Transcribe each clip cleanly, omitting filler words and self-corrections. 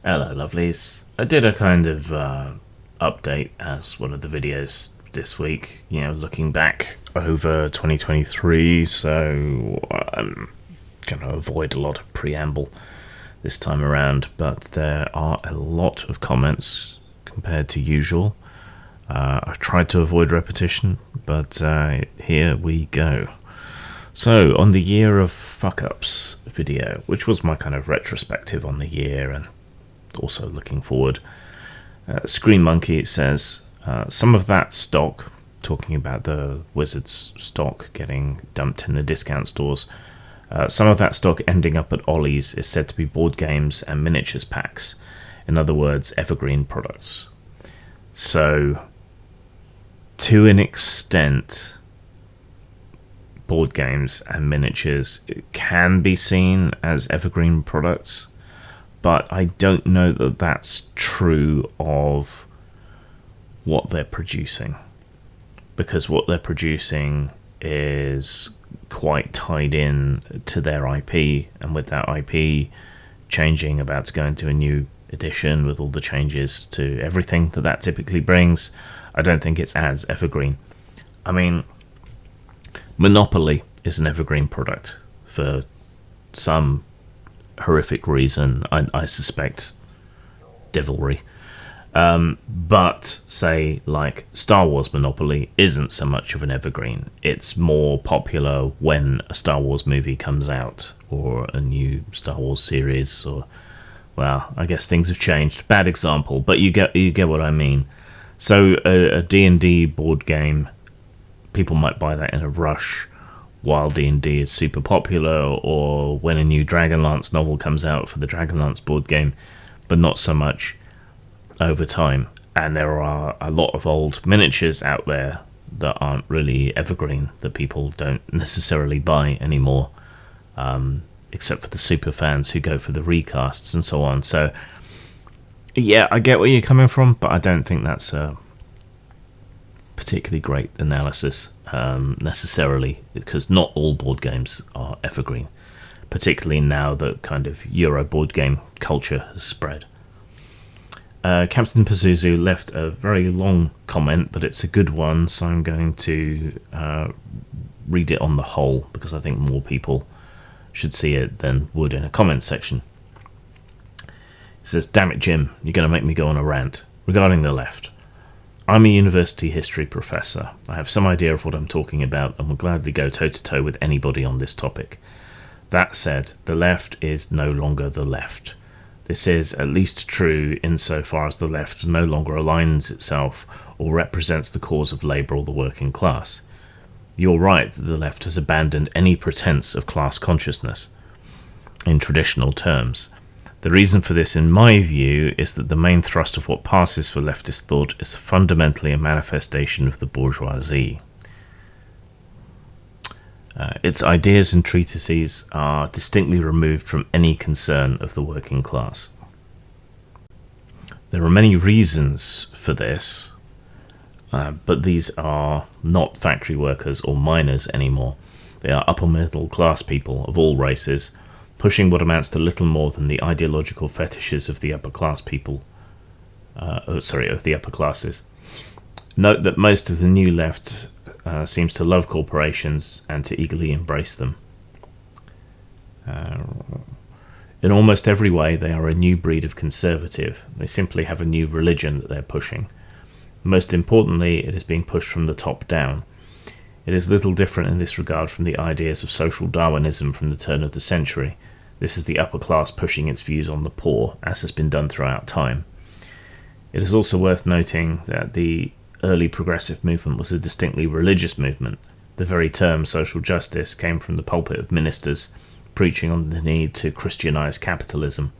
Hello, lovelies. I did a kind of update as one of the videos this week, looking back over 2023, so I'm going to avoid a lot of preamble this time around, but there are a lot of comments compared to usual. I've tried to avoid repetition, but here we go. So, on the year of fuck-ups video, which was my kind of retrospective on the year and also looking forward, Screen Monkey says, some of that stock, talking about the Wizards stock getting dumped in the discount stores, some of that stock ending up at Ollie's is said to be board games and miniatures packs. In other words, evergreen products. So, to an extent, board games and miniatures can be seen as evergreen products, but I don't know that that's true of what they're producing, because what they're producing is quite tied in to their IP, and with that IP changing, about to go into a new edition with all the changes to everything that typically brings, I don't think it's as evergreen. I mean, Monopoly is an evergreen product for some horrific reason. I suspect devilry. But say like Star Wars Monopoly isn't so much of an evergreen. It's more popular when a Star Wars movie comes out or a new Star Wars series, or, well, I guess things have changed. Bad example, but you get what I mean. So a D&D board game, people might buy that in a rush while D&D is super popular, or when a new Dragonlance novel comes out for the Dragonlance board game, but not so much over time. And there are a lot of old miniatures out there that aren't really evergreen, that people don't necessarily buy anymore, except for the super fans who go for the recasts and so on. So yeah, I get where you're coming from, but I don't think that's a particularly great analysis necessarily, because not all board games are evergreen, particularly now that kind of Euro board game culture has spread. Captain Pazuzu left a very long comment, but it's a good one, so I'm going to read it on the whole, because I think more people should see it than would in a comment section. It says, "Damn it, Jim, you're going to make me go on a rant. Regarding the left, I'm a university history professor. I have some idea of what I'm talking about and will gladly go toe-to-toe with anybody on this topic. That said, the left is no longer the left. This is at least true insofar as the left no longer aligns itself or represents the cause of labour or the working class. You're right that the left has abandoned any pretense of class consciousness in traditional terms. The reason for this, in my view, is that the main thrust of what passes for leftist thought is fundamentally a manifestation of the bourgeoisie. Its ideas and treatises are distinctly removed from any concern of the working class. There are many reasons for this, but these are not factory workers or miners anymore. They are upper middle class people of all races, pushing what amounts to little more than the ideological fetishes of the upper class people. Of the upper classes. Note that most of the new left seems to love corporations and to eagerly embrace them. In almost every way, they are a new breed of conservative. They simply have a new religion that they're pushing. Most importantly, it is being pushed from the top down. It is little different in this regard from the ideas of social Darwinism from the turn of the century. This is the upper class pushing its views on the poor, as has been done throughout time. It is also worth noting that the early progressive movement was a distinctly religious movement. The very term social justice came from the pulpit of ministers preaching on the need to Christianize capitalism.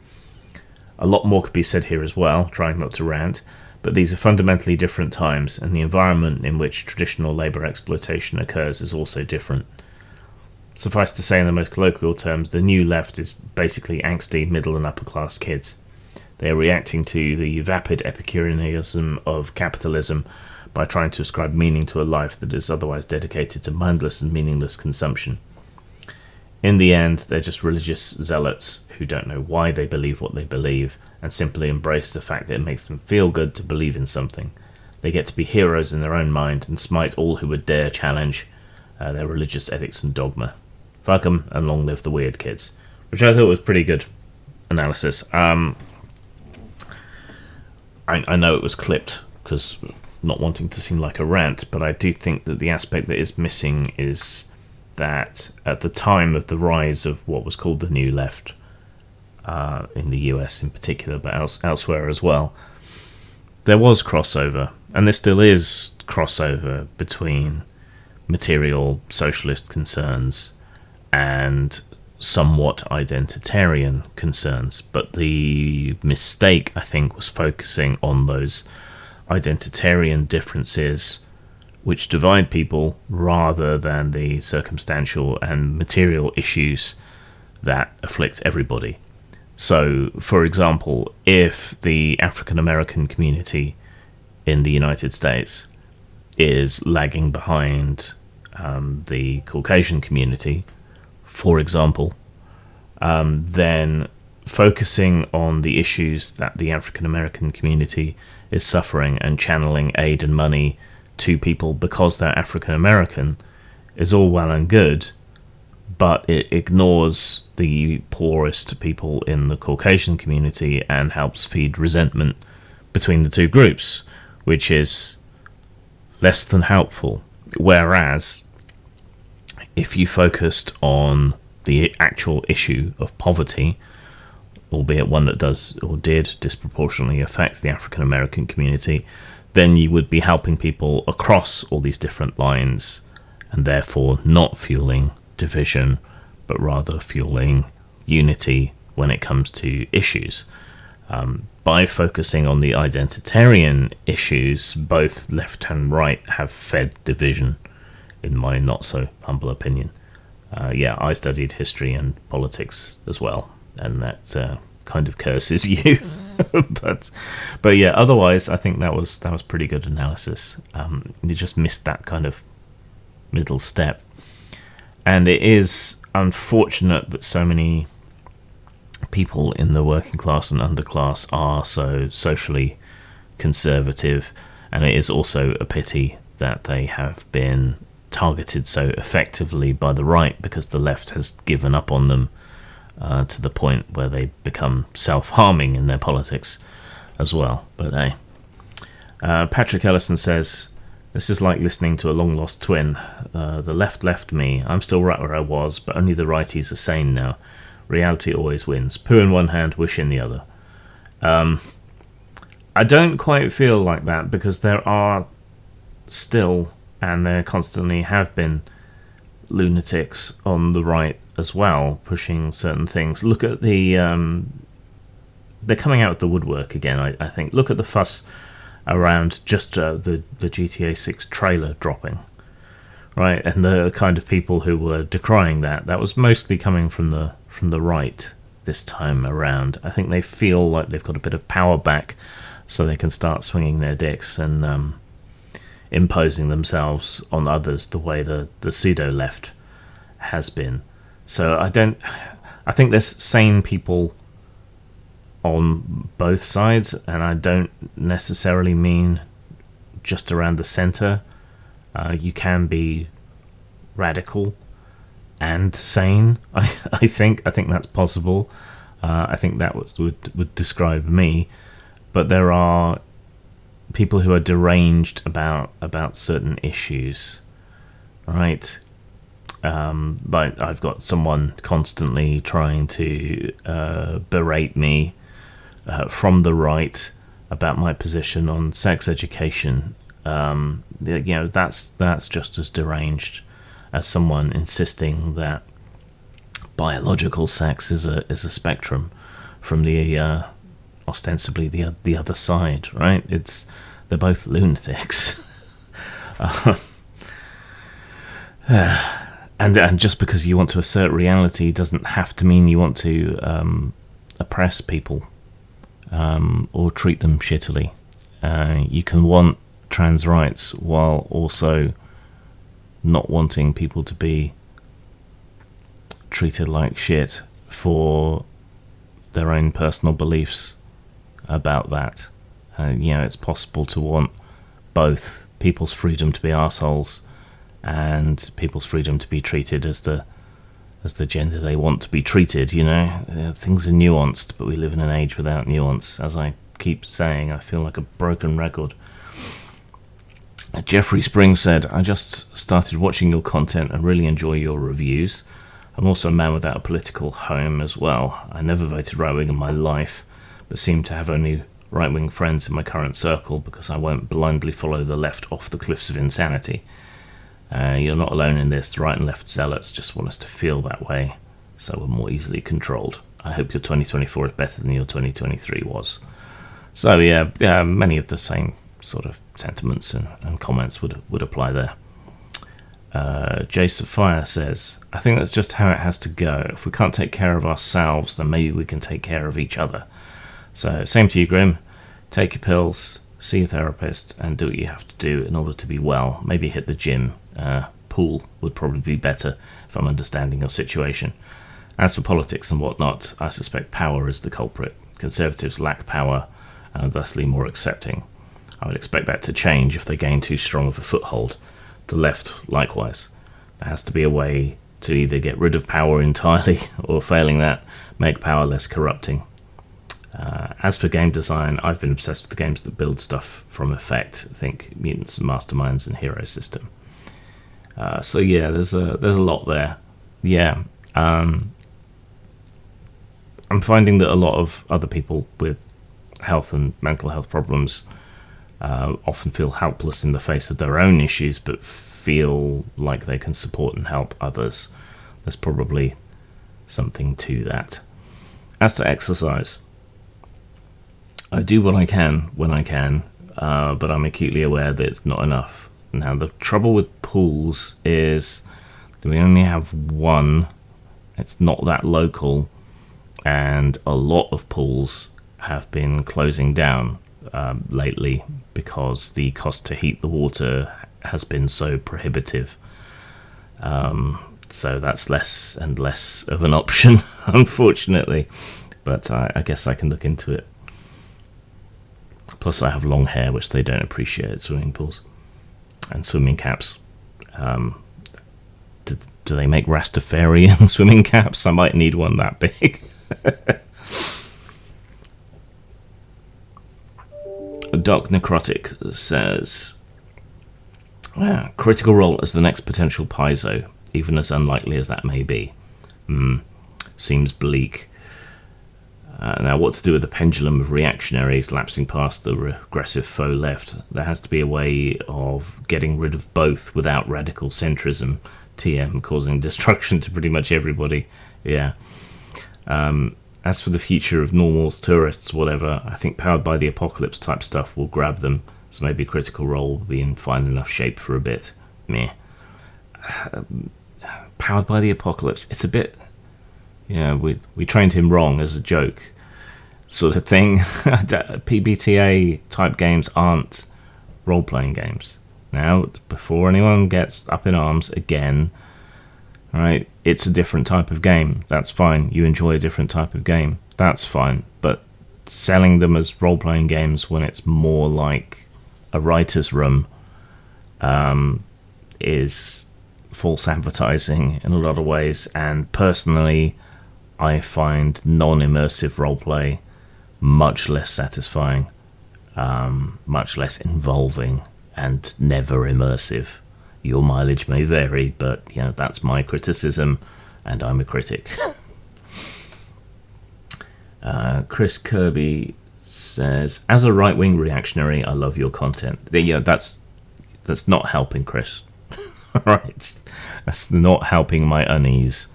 A lot more could be said here as well, trying not to rant, but these are fundamentally different times, and the environment in which traditional labour exploitation occurs is also different. Suffice to say, in the most colloquial terms, the new left is basically angsty middle and upper class kids. They are reacting to the vapid Epicureanism of capitalism by trying to ascribe meaning to a life that is otherwise dedicated to mindless and meaningless consumption. In the end, they're just religious zealots who don't know why they believe what they believe and simply embrace the fact that it makes them feel good to believe in something. They get to be heroes in their own mind and smite all who would dare challenge their religious ethics and dogma. Fuck 'em and long live the weird kids. Which I thought was pretty good analysis. I know it was clipped because not wanting to seem like a rant, but I do think that the aspect that is missing is that at the time of the rise of what was called the New Left, in the US in particular, but elsewhere as well, there was crossover, and there still is crossover between material socialist concerns and somewhat identitarian concerns. But the mistake, I think, was focusing on those identitarian differences which divide people rather than the circumstantial and material issues that afflict everybody. So, for example, if the African American community in the United States is lagging behind the Caucasian community, for example, then focusing on the issues that the African American community is suffering and channeling aid and money to people because they're African American is all well and good, but it ignores the poorest people in the Caucasian community and helps feed resentment between the two groups, which is less than helpful. Whereas if you focused on the actual issue of poverty, albeit one that does or did disproportionately affect the African American community, then you would be helping people across all these different lines and therefore not fueling division, but rather fueling unity when it comes to issues. By focusing on the identitarian issues, both left and right have fed division, in my not so humble opinion. I studied history and politics as well, and that kind of curses you. but yeah, otherwise I think that was pretty good analysis. You just missed that kind of middle step, and it is unfortunate that so many people in the working class and underclass are so socially conservative, and it is also a pity that they have been targeted so effectively by the right, because the left has given up on them to the point where they become self-harming in their politics as well. But hey, Patrick Ellison says, this is like listening to a long-lost twin. The left left me. I'm still right where I was, but only the righties are sane now. Reality always wins. Poo in one hand, wish in the other. I don't quite feel like that, because there are still, and there constantly have been, lunatics on the right as well, pushing certain things. Look at the... they're coming out of the woodwork again, I think. Look at the fuss around just the GTA 6 trailer dropping, right? And the kind of people who were decrying that was mostly coming from the right this time around. I think they feel like they've got a bit of power back, so they can start swinging their dicks and imposing themselves on others the way the pseudo left has been. So I think there's sane people on both sides, and I don't necessarily mean just around the centre. You can be radical and sane. I think that's possible. I think that would describe me. But there are people who are deranged about certain issues, right? Like I've got someone constantly trying to berate me from the right about my position on sex education. That's just as deranged as someone insisting that biological sex is a spectrum from the ostensibly the other side, right? They're both lunatics. And just because you want to assert reality doesn't have to mean you want to oppress people or treat them shittily. You can want trans rights while also not wanting people to be treated like shit for their own personal beliefs about that. It's possible to want both people's freedom to be arseholes and people's freedom to be treated as the gender they want to be treated. Things are nuanced, but we live in an age without nuance. As I keep saying, I feel like a broken record. Jeffrey Spring said, I just started watching your content and really enjoy your reviews. I'm also a man without a political home as well. I never voted right-wing in my life, but seem to have only right-wing friends in my current circle because I won't blindly follow the left off the cliffs of insanity. You're not alone in this. The right and left zealots just want us to feel that way, so we're more easily controlled. I hope your 2024 is better than your 2023 was. So yeah, many of the same sort of sentiments and comments would apply there. Jason Fire says, I think that's just how it has to go. If we can't take care of ourselves, then maybe we can take care of each other. So same to you, Grim. Take your pills, see a therapist, and do what you have to do in order to be well. Maybe hit the gym. Pool would probably be better if I'm understanding your situation. As for politics and whatnot, I suspect power is the culprit. Conservatives lack power and are thusly more accepting. I would expect that to change if they gain too strong of a foothold. The left, likewise. There has to be a way to either get rid of power entirely or, failing that, make power less corrupting. As for game design, I've been obsessed with the games that build stuff from effect. Think Mutants and Masterminds and Hero System. So yeah, there's a lot there. Yeah, I'm finding that a lot of other people with health and mental health problems often feel helpless in the face of their own issues, but feel like they can support and help others. There's probably something to that. As to exercise, I do what I can when I can, but I'm acutely aware that it's not enough. Now, the trouble with pools is that we only have one. It's not that local, and a lot of pools have been closing down lately because the cost to heat the water has been so prohibitive. So that's less and less of an option, unfortunately. But I guess I can look into it. Plus, I have long hair, which they don't appreciate at swimming pools. And swimming caps. Do they make Rastafarian swimming caps? I might need one that big. Doc Necrotic says, critical role as the next potential Paizo, even as unlikely as that may be. Seems bleak. Now, what to do with the pendulum of reactionaries lapsing past the regressive faux left? There has to be a way of getting rid of both without radical centrism, TM causing destruction to pretty much everybody. Yeah. As for the future of normals, tourists, whatever, I think Powered by the Apocalypse type stuff will grab them, so maybe Critical Role will be in fine enough shape for a bit. Meh. Powered by the Apocalypse, it's a bit... we trained him wrong as a joke sort of thing. PBTA type games aren't role-playing games. Now, before anyone gets up in arms again, right, it's a different type of game. That's fine. You enjoy a different type of game. That's fine. But selling them as role-playing games when it's more like a writer's room is false advertising in a lot of ways. And personally, I find non-immersive roleplay much less satisfying, much less involving, and never immersive. Your mileage may vary, but that's my criticism, and I'm a critic. Chris Kirby says, as a right-wing reactionary, I love your content. That's not helping, Chris. Right, that's not helping my unease.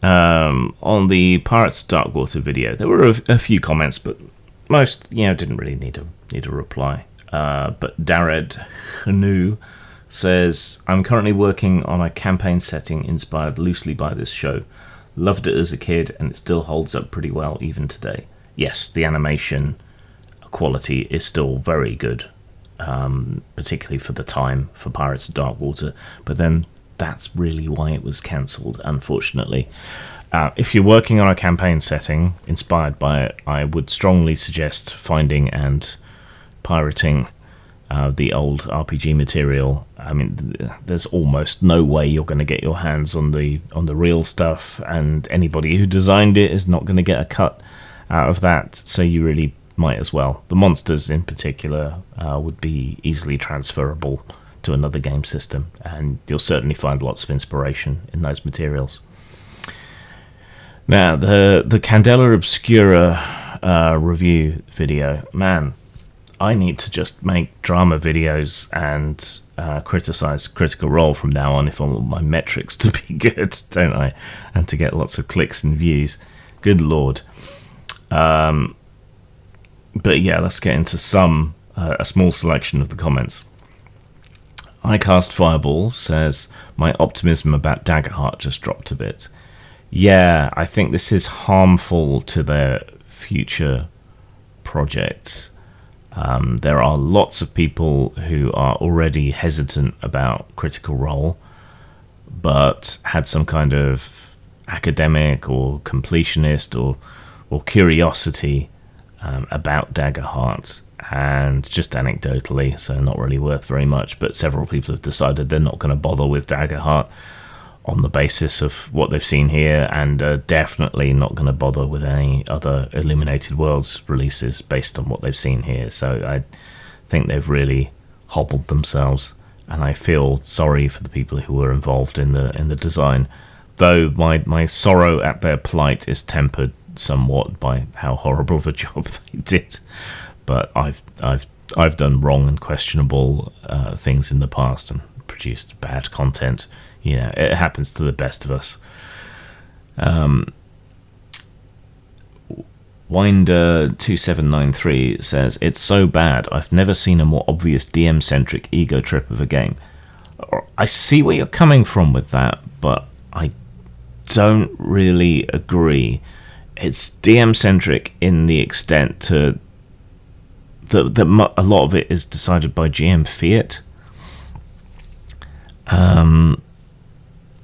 On the Pirates of Darkwater video, there were a few comments, but most, didn't really need a reply. But Darred Hanu says, I'm currently working on a campaign setting inspired loosely by this show. Loved it as a kid, and it still holds up pretty well even today. Yes, the animation quality is still very good, particularly for the time for Pirates of Darkwater. But then that's really why it was cancelled, unfortunately. If you're working on a campaign setting inspired by it, I would strongly suggest finding and pirating the old RPG material. I mean, there's almost no way you're going to get your hands on the real stuff, and anybody who designed it is not going to get a cut out of that, so you really might as well. The monsters in particular would be easily transferable to another game system, and you'll certainly find lots of inspiration in those materials. Now, the Candela Obscura review video, man, I need to just make drama videos and criticize Critical Role from now on if I want my metrics to be good, don't I? And to get lots of clicks and views. Good lord. But yeah, let's get into a small selection of the comments. iCast Fireball says, my optimism about Daggerheart just dropped a bit. Yeah, I think this is harmful to their future projects. There are lots of people who are already hesitant about Critical Role, but had some kind of academic or completionist or curiosity about Daggerheart, and just anecdotally, so not really worth very much, but several people have decided they're not going to bother with Daggerheart on the basis of what they've seen here, and definitely not going to bother with any other Illuminated Worlds releases based on what they've seen here. So I think they've really hobbled themselves, and I feel sorry for the people who were involved in the design, though my sorrow at their plight is tempered somewhat by how horrible of a job they did. But I've done wrong and questionable things in the past and produced bad content. You know, it happens to the best of us. Winder2793 says, it's so bad, I've never seen a more obvious DM-centric ego trip of a game. I see where you're coming from with that, but I don't really agree. It's DM-centric in the extent to that a lot of it is decided by GM fiat.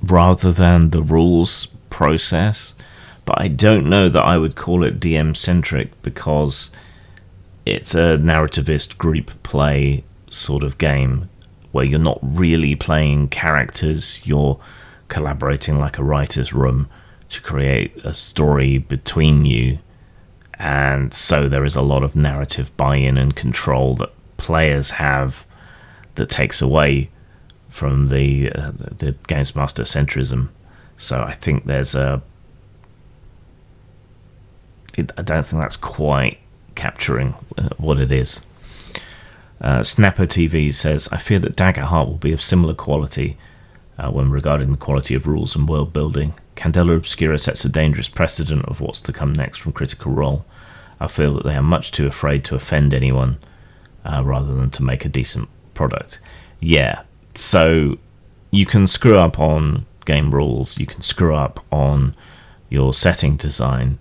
Rather than the rules process, but I don't know that I would call it DM-centric because it's a narrativist group play sort of game where you're not really playing characters, you're collaborating like a writer's room to create a story between you, and so there is a lot of narrative buy-in and control that players have that takes away from the Games Master centrism. So I think I don't think that's quite capturing what it is. Snapper TV says, I fear that Daggerheart will be of similar quality when regarding the quality of rules and world building. Candela Obscura sets a dangerous precedent of what's to come next from Critical Role. I feel that they are much too afraid to offend anyone rather than to make a decent product. Yeah. So you can screw up on game rules, you can screw up on your setting design,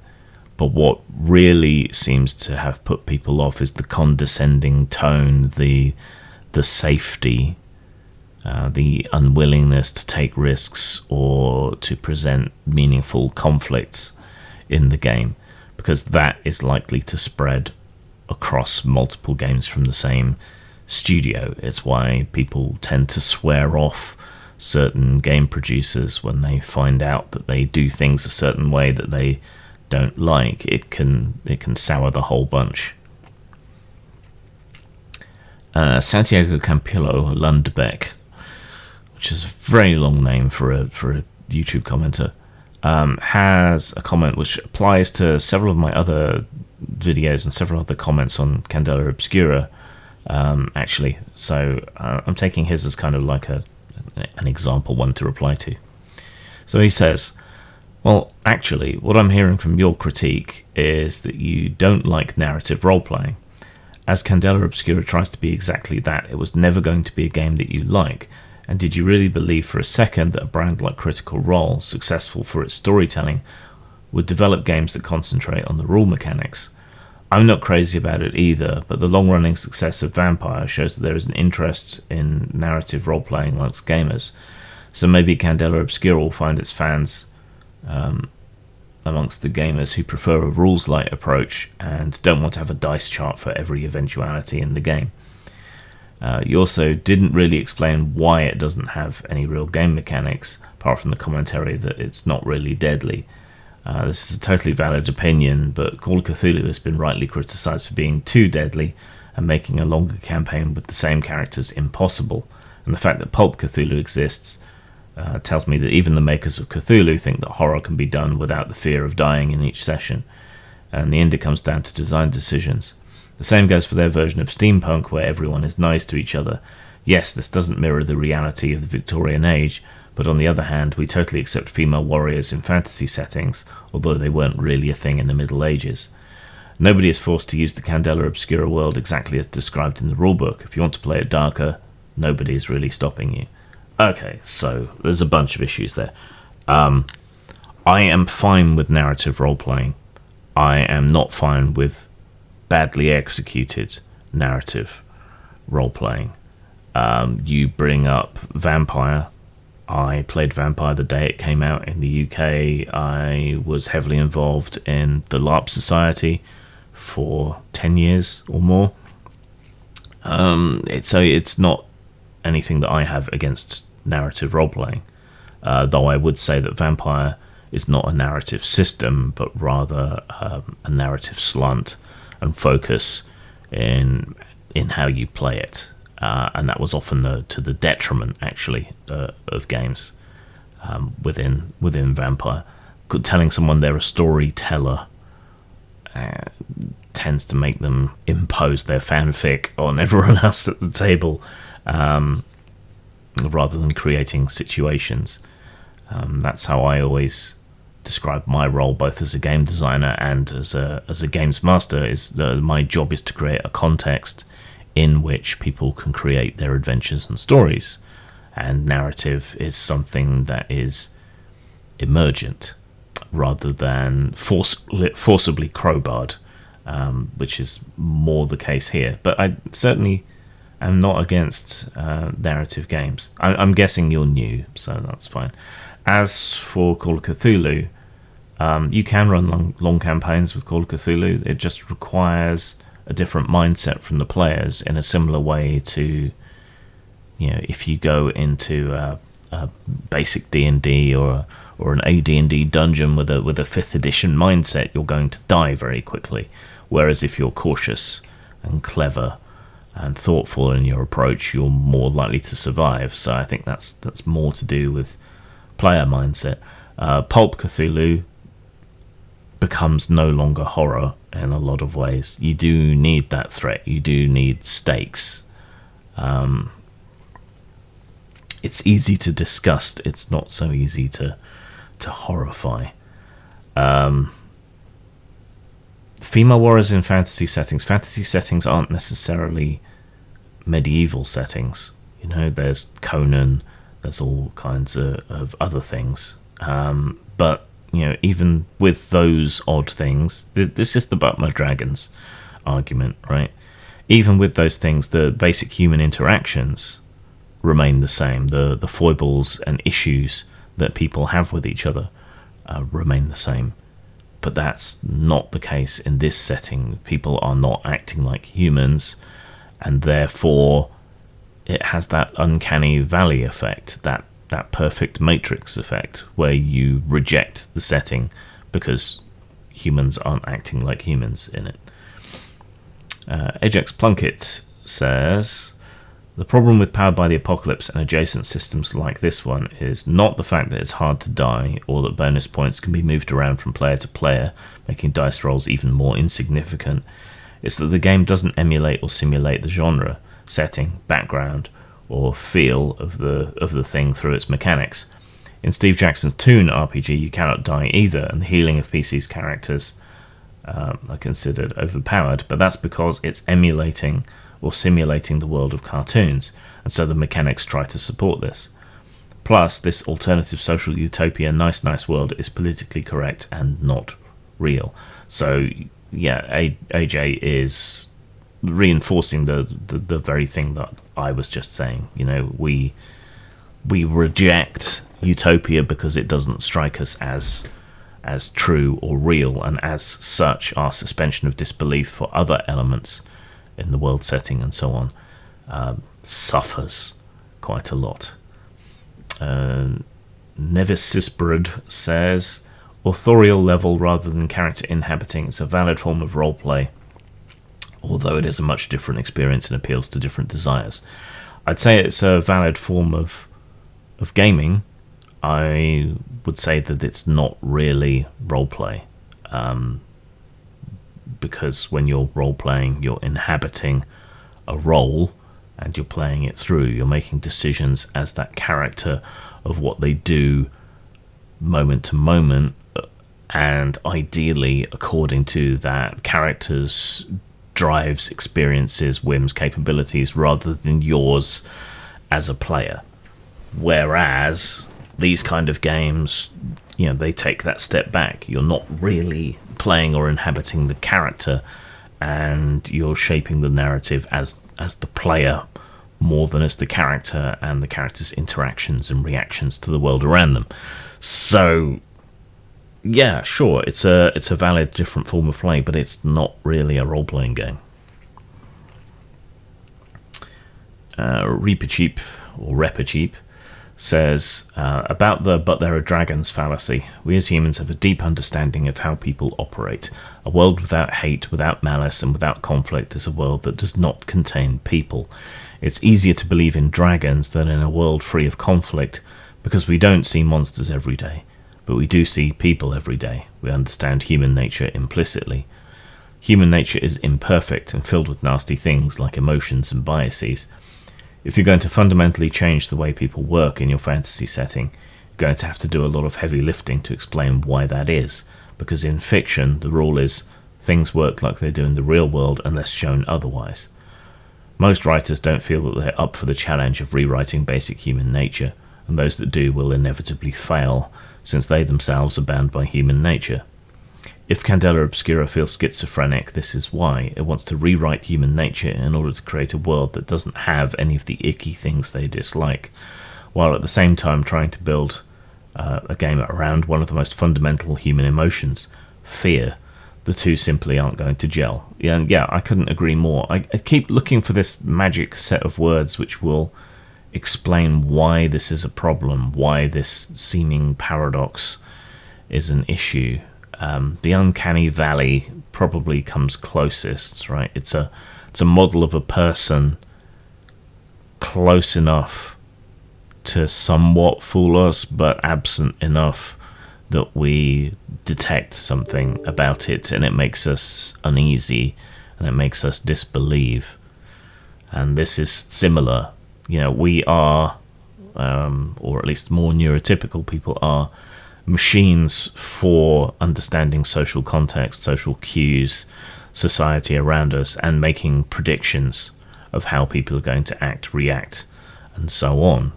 but what really seems to have put people off is the condescending tone, the safety, the unwillingness to take risks or to present meaningful conflicts in the game, because that is likely to spread across multiple games from the same studio. It's why people tend to swear off certain game producers when they find out that they do things a certain way that they don't like. It can sour the whole bunch. Santiago Campillo Lundbeck, which is a very long name for a YouTube commenter, has a comment which applies to several of my other videos and several other comments on Candela Obscura. Actually, so I'm taking his as kind of like an example one to reply to. So he says, well, actually, what I'm hearing from your critique is that you don't like narrative role-playing. As Candela Obscura tries to be exactly that, it was never going to be a game that you like. And did you really believe for a second that a brand like Critical Role, successful for its storytelling, would develop games that concentrate on the rule mechanics? I'm not crazy about it either, but the long-running success of Vampire shows that there is an interest in narrative role-playing amongst gamers. So maybe Candela Obscura will find its fans amongst the gamers who prefer a rules-light approach and don't want to have a dice chart for every eventuality in the game. You also didn't really explain why it doesn't have any real game mechanics, apart from the commentary that it's not really deadly. This is a totally valid opinion, but Call of Cthulhu has been rightly criticised for being too deadly and making a longer campaign with the same characters impossible. And the fact that Pulp Cthulhu exists tells me that even the makers of Cthulhu think that horror can be done without the fear of dying in each session. And in the end, it comes down to design decisions. The same goes for their version of steampunk, where everyone is nice to each other. Yes, this doesn't mirror the reality of the Victorian age, but on the other hand, we totally accept female warriors in fantasy settings, although they weren't really a thing in the Middle Ages. Nobody is forced to use the Candela Obscura world exactly as described in the rulebook. If you want to play it darker, nobody is really stopping you. Okay, so there's a bunch of issues there. I am fine with narrative role-playing. I am not fine with badly executed narrative role-playing. You bring up Vampire. I played Vampire the day it came out in the UK. I was heavily involved in the LARP Society for 10 years or more. So it's not anything that I have against narrative role-playing, though I would say that Vampire is not a narrative system, but rather a narrative slant and focus in how you play it. And that was often to the detriment, actually, of games within Vampire. Telling someone they're a storyteller tends to make them impose their fanfic on everyone else at the table, rather than creating situations. That's how I always describe my role, both as a game designer and as a games master. Is my job is to create a context in which people can create their adventures and stories, and narrative is something that is emergent rather than forcibly crowbarred, which is more the case here. But I certainly am not against narrative games. I'm guessing you're new, so that's fine. As for Call of Cthulhu, you can run long campaigns with Call of Cthulhu. It just requires a different mindset from the players, in a similar way to, if you go into a basic D&D or an AD&D dungeon with a 5th edition mindset, you're going to die very quickly. Whereas if you're cautious and clever and thoughtful in your approach, you're more likely to survive. So I think that's more to do with player mindset. Pulp Cthulhu becomes no longer horror in a lot of ways. You do need that threat. You do need stakes. It's easy to disgust. It's not so easy to horrify. Female warriors in fantasy settings. Fantasy settings aren't necessarily medieval settings. There's Conan. There's all kinds of other things. But even with those odd things, this is the But My Dragons argument, right? Even with those things, the basic human interactions remain the same. The foibles and issues that people have with each other remain the same. But that's not the case in this setting. People are not acting like humans, and therefore it has that uncanny valley effect, that perfect matrix effect, where you reject the setting because humans aren't acting like humans in it. Ajax Plunkett says, the problem with Powered by the Apocalypse and adjacent systems like this one is not the fact that it's hard to die, or that bonus points can be moved around from player to player, making dice rolls even more insignificant. It's that the game doesn't emulate or simulate the genre, setting, background, or feel of the thing through its mechanics. In Steve Jackson's Toon RPG, you cannot die either, and the healing of PC's characters are considered overpowered, but that's because it's emulating or simulating the world of cartoons, and so the mechanics try to support this. Plus, this alternative social utopia nice world is politically correct and not real. So, yeah, AJ is reinforcing the very thing that I was just saying. we reject utopia because it doesn't strike us as true or real, and as such our suspension of disbelief for other elements in the world setting and so on suffers quite a lot. Nevisisbrud says, authorial level rather than character inhabiting is a valid form of roleplay, although it is a much different experience and appeals to different desires. I'd say it's a valid form of gaming. I would say that it's not really roleplay, because when you're role-playing, you're inhabiting a role and you're playing it through. You're making decisions as that character of what they do moment to moment, and ideally according to that character's drives, experiences, whims, capabilities, rather than yours as a player. Whereas these kind of games, they take that step back. You're not really playing or inhabiting the character, and you're shaping the narrative as the player more than as the character and the character's interactions and reactions to the world around them. So yeah, sure, it's a valid different form of play, but it's not really a role-playing game. Reapercheap or Repacheap says about the "but there are dragons" fallacy. We as humans have a deep understanding of how people operate. A world without hate, without malice, and without conflict is a world that does not contain people. It's easier to believe in dragons than in a world free of conflict, because we don't see monsters every day, but we do see people every day. We understand human nature implicitly. Human nature is imperfect and filled with nasty things like emotions and biases. If you're going to fundamentally change the way people work in your fantasy setting, you're going to have to do a lot of heavy lifting to explain why that is, because in fiction the rule is things work like they do in the real world unless shown otherwise. Most writers don't feel that they're up for the challenge of rewriting basic human nature, and those that do will inevitably fail, since they themselves are bound by human nature. If Candela Obscura feels schizophrenic, this is why. It wants to rewrite human nature in order to create a world that doesn't have any of the icky things they dislike, while at the same time trying to build a game around one of the most fundamental human emotions, fear. The two simply aren't going to gel. Yeah, I couldn't agree more. I keep looking for this magic set of words which will explain why this is a problem, why this seeming paradox is an issue. The uncanny valley probably comes closest, right? It's a model of a person close enough to somewhat fool us, but absent enough that we detect something about it, and it makes us uneasy, and it makes us disbelieve. And this is similar. We are, or at least more neurotypical people are, machines for understanding social context, social cues, society around us, and making predictions of how people are going to act, react, and so on.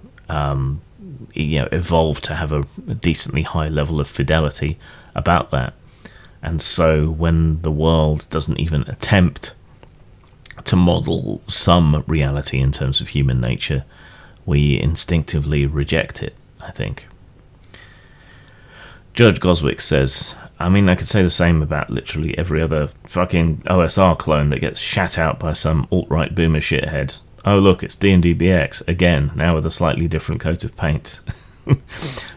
Evolved to have a decently high level of fidelity about that. And so when the world doesn't even attempt to model some reality in terms of human nature, we instinctively reject it, I think. Judge Goswick says, I could say the same about literally every other fucking OSR clone that gets shat out by some alt-right boomer shithead. Oh look, it's D&D BX, again, now with a slightly different coat of paint.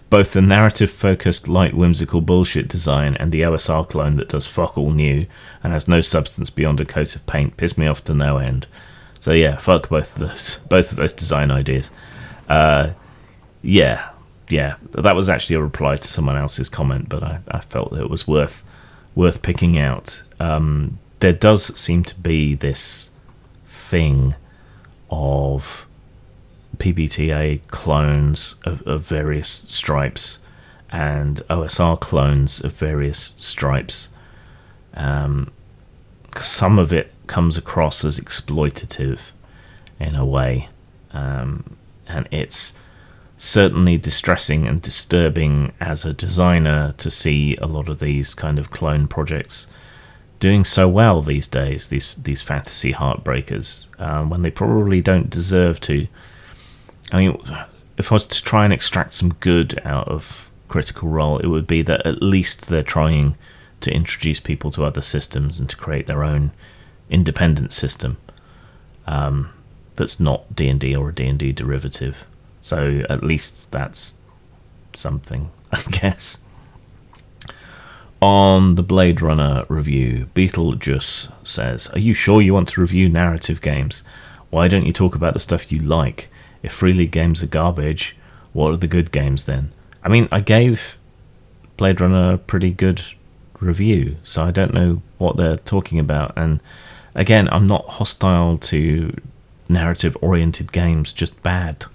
Both the narrative-focused, light, whimsical bullshit design and the OSR clone that does fuck all new and has no substance beyond a coat of paint piss me off to no end. So yeah, fuck both of those design ideas. Yeah, that was actually a reply to someone else's comment, but I felt that it was worth picking out. There does seem to be this thing of PBTA clones of various stripes and OSR clones of various stripes. Some of it comes across as exploitative in a way, and it's certainly distressing and disturbing as a designer to see a lot of these kind of clone projects doing so well these days, these fantasy heartbreakers, when they probably don't deserve to. if I was to try and extract some good out of Critical Role, it would be that at least they're trying to introduce people to other systems and to create their own independent system that's not D&D or a D&D derivative. So at least that's something, I guess. On the Blade Runner review, Beetlejuice says, "Are you sure you want to review narrative games? Why don't you talk about the stuff you like? If Free League games are garbage, what are the good games then?" I mean, I gave Blade Runner a pretty good review, so I don't know what they're talking about. And again, I'm not hostile to narrative-oriented games, just bad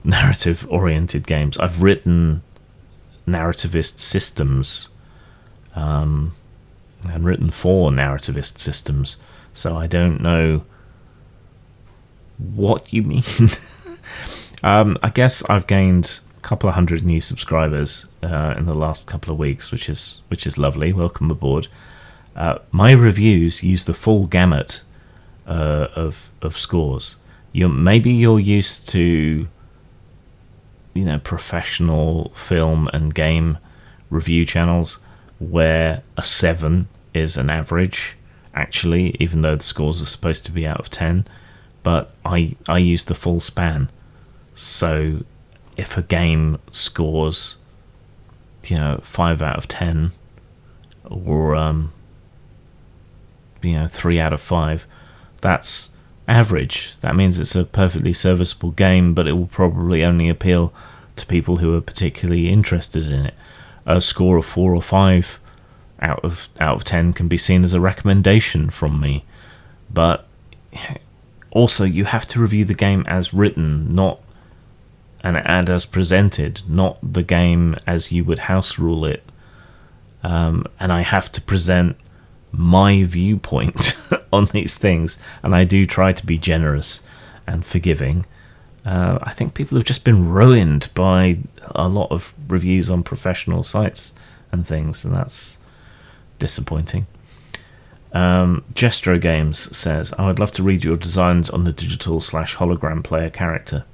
narrative-oriented games. I've written narrativist systems and written for narrativist systems, so I don't know what you mean. I guess I've gained a couple of hundred new subscribers in the last couple of weeks, which is lovely. Welcome aboard. My reviews use the full gamut of scores. Maybe you're used to, professional film and game review channels where a 7 is an average, actually, even though the scores are supposed to be out of 10. But I use the full span. So if a game scores, 5 out of 10 or 3 out of 5, that's average. That means it's a perfectly serviceable game, but it will probably only appeal to people who are particularly interested in it. A score of 4 or 5 out of 10 can be seen as a recommendation from me, but also you have to review the game as written, and as presented, not the game as you would house rule it. And I have to present my viewpoint on these things, and I do try to be generous and forgiving. I think people have just been ruined by a lot of reviews on professional sites and things, and that's disappointing. Jestro Games says, "I would love to read your designs on the digital/hologram player character.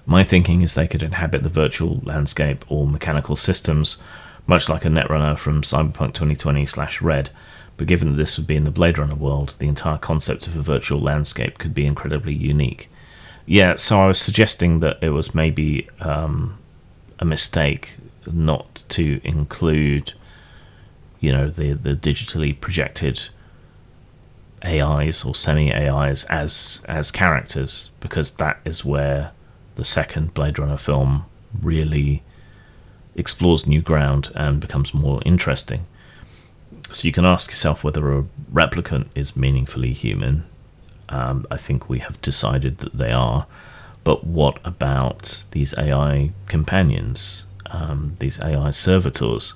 My thinking is they could inhabit the virtual landscape or mechanical systems, much like a Netrunner from Cyberpunk 2020/Red, but given that this would be in the Blade Runner world, the entire concept of a virtual landscape could be incredibly unique." Yeah, so I was suggesting that it was maybe a mistake not to include, the digitally projected AIs or semi-AIs as characters, because that is where the second Blade Runner film really explores new ground and becomes more interesting. So you can ask yourself whether a replicant is meaningfully human. I think we have decided that they are. But what about these AI companions, these AI servitors,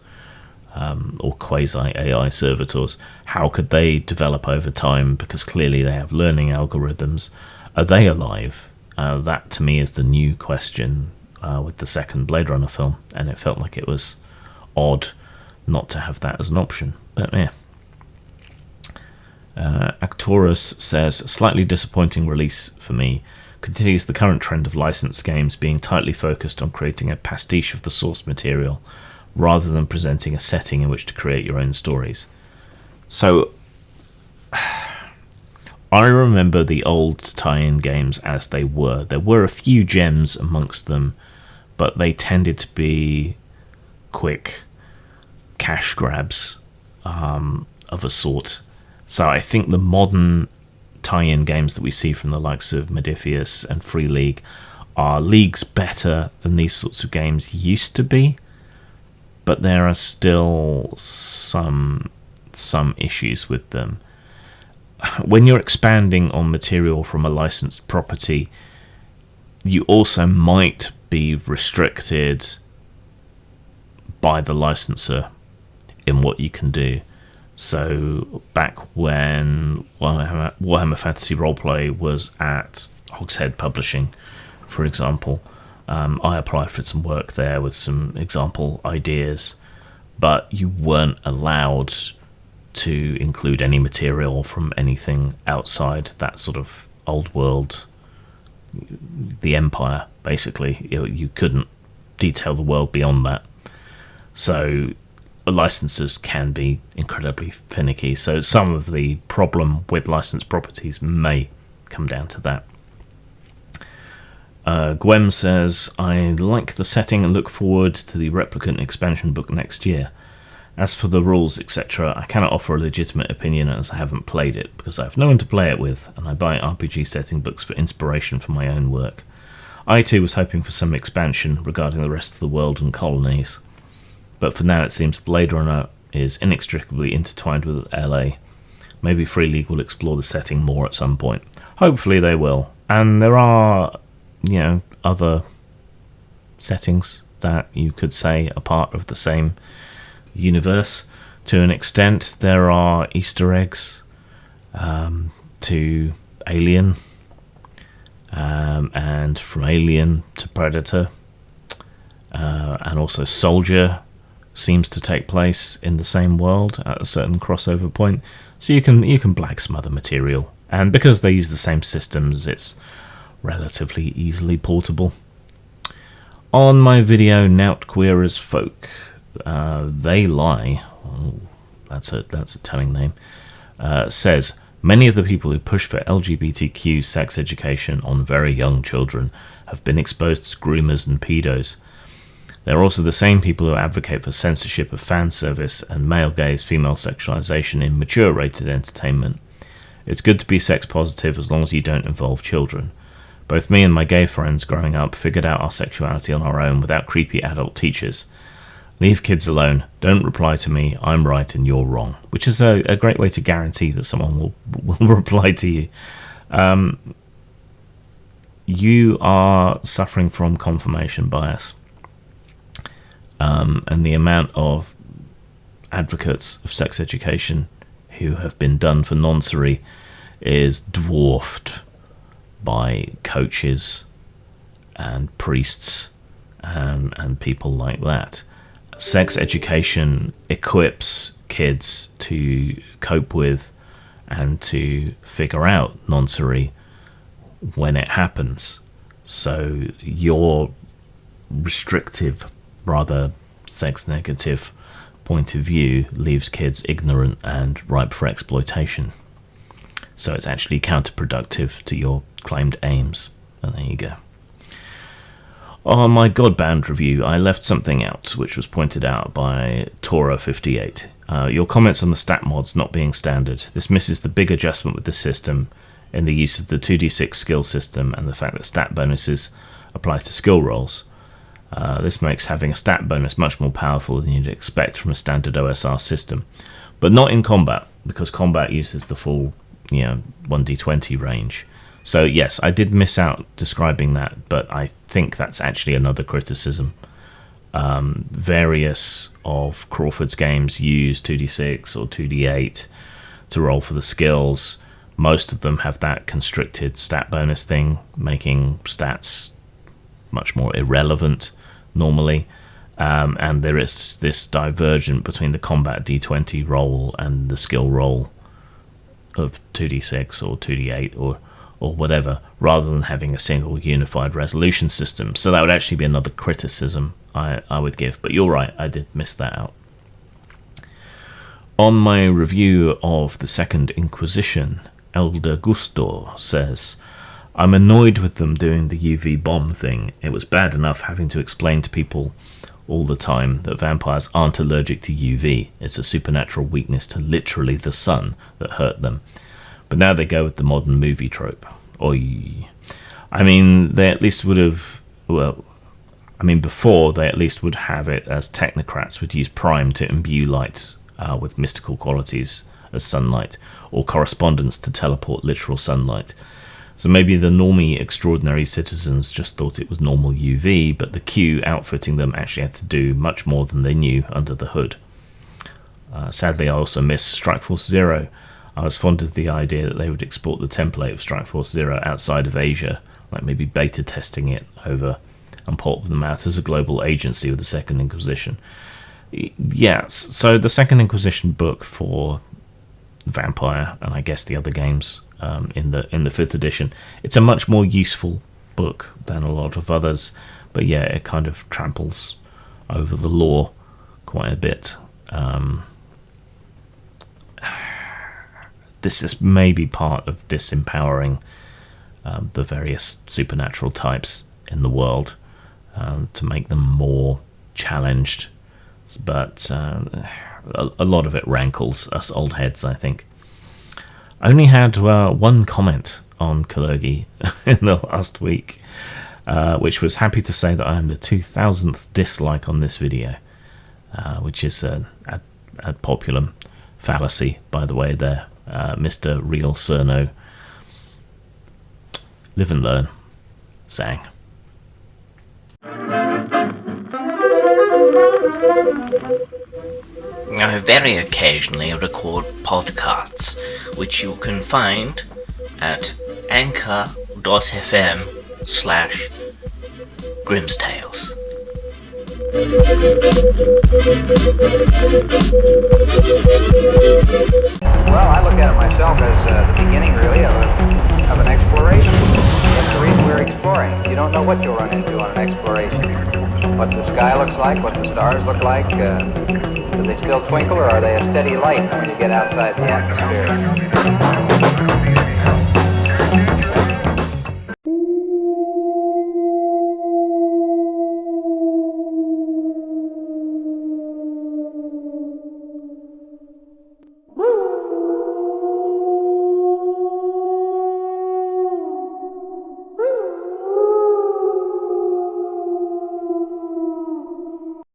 or quasi-AI servitors? How could they develop over time? Because clearly they have learning algorithms. Are they alive? That, to me, is the new question with the second Blade Runner film, and it felt like it was odd not to have that as an option. But yeah. Actorus says, "Slightly disappointing release for me. Continues the current trend of licensed games being tightly focused on creating a pastiche of the source material rather than presenting a setting in which to create your own stories." So I remember the old tie-in games as they were. There were a few gems amongst them, but they tended to be quick cash grabs of a sort. So I think the modern tie-in games that we see from the likes of Modiphius and Free League are leagues better than these sorts of games used to be, but there are still some issues with them. When you're expanding on material from a licensed property, you also might be restricted by the licensor in what you can do. So back when Warhammer Fantasy Roleplay was at Hogshead Publishing, for example, I applied for some work there with some example ideas, but you weren't allowed to include any material from anything outside that sort of old world, the Empire, basically. You couldn't detail the world beyond that. So licenses can be incredibly finicky. So some of the problem with licensed properties may come down to that. Gwem says, I like the setting and look forward to the Replicant expansion book next year. As for the rules, etc., I cannot offer a legitimate opinion as I haven't played it, because I have no one to play it with, and I buy RPG setting books for inspiration for my own work. I too was hoping for some expansion regarding the rest of the world and colonies, but for now it seems Blade Runner is inextricably intertwined with LA. Maybe Free League will explore the setting more at some point. Hopefully they will. And there are, other settings that you could say are part of the same universe. To an extent, there are Easter eggs to Alien, and from Alien to Predator, and also Soldier seems to take place in the same world at a certain crossover point. So you can blag some other material, and because they use the same systems, it's relatively easily portable. On my video, Nout Queer as Folk, They Lie, that's a telling name, says, many of the people who push for LGBTQ sex education on very young children have been exposed to groomers and pedos. They're also the same people who advocate for censorship of fan service and male gaze female sexualization in mature rated entertainment. It's good to be sex positive as long as you don't involve children. Both me and my gay friends growing up figured out our sexuality on our own without creepy adult teachers. Leave kids alone. Don't reply to me. I'm right and you're wrong. Which is a great way to guarantee that someone will reply to you. You are suffering from confirmation bias. And the amount of advocates of sex education who have been done for noncery is dwarfed by coaches and priests and people like that. Sex education equips kids to cope with and to figure out noncery when it happens. So your restrictive, rather sex negative point of view leaves kids ignorant and ripe for exploitation. So it's actually counterproductive to your claimed aims. And there you go. On my Godbound review, I left something out, which was pointed out by Tora58. Your comments on the stat mods not being standard. This misses the big adjustment with the system in the use of the 2d6 skill system and the fact that stat bonuses apply to skill rolls. This makes having a stat bonus much more powerful than you'd expect from a standard OSR system. But not in combat, because combat uses the full 1d20 range. So yes, I did miss out describing that, but I think that's actually another criticism. Various of Crawford's games use 2d6 or 2d8 to roll for the skills. Most of them have that constricted stat bonus thing, making stats much more irrelevant normally. And there is this divergence between the combat d20 roll and the skill roll of 2d6 or 2d8 or whatever, rather than having a single unified resolution system. So that would actually be another criticism I would give. But you're right, I did miss that out. On my review of the Second Inquisition, Elder Gusto says, I'm annoyed with them doing the UV bomb thing. It was bad enough having to explain to people all the time that vampires aren't allergic to UV. It's a supernatural weakness to literally the sun that hurt them. But now they go with the modern movie trope. Oy. I mean, they at least would have... before, they at least would have it as technocrats would use Prime to imbue light with mystical qualities as sunlight, or correspondence to teleport literal sunlight. So maybe the normie extraordinary citizens just thought it was normal UV, but the Q outfitting them actually had to do much more than they knew under the hood. Sadly, I also miss Strike Force Zero. I was fond of the idea that they would export the template of Strike Force Zero outside of Asia, like maybe beta testing it over and port them out as a global agency with the Second Inquisition. Yes, so the Second Inquisition book for Vampire, and I guess the other games in the 5th edition, it's a much more useful book than a lot of others, but yeah, it kind of tramples over the lore quite a bit. This is maybe part of disempowering the various supernatural types in the world to make them more challenged, but a lot of it rankles us old heads, I think. I only had one comment on Kalergi in the last week, which was happy to say that I am the 2000th dislike on this video, which is a populum fallacy, by the way, there, Mr. Real Cerno. Live and learn. Sang. I very occasionally record podcasts, which you can find at anchor.fm/Grimstales. Well, I look at it myself as the beginning, really, of an exploration. That's the reason we're exploring. You don't know what you'll run into on an exploration. What the sky looks like, what the stars look like. Do they still twinkle, or are they a steady light when you get outside the atmosphere?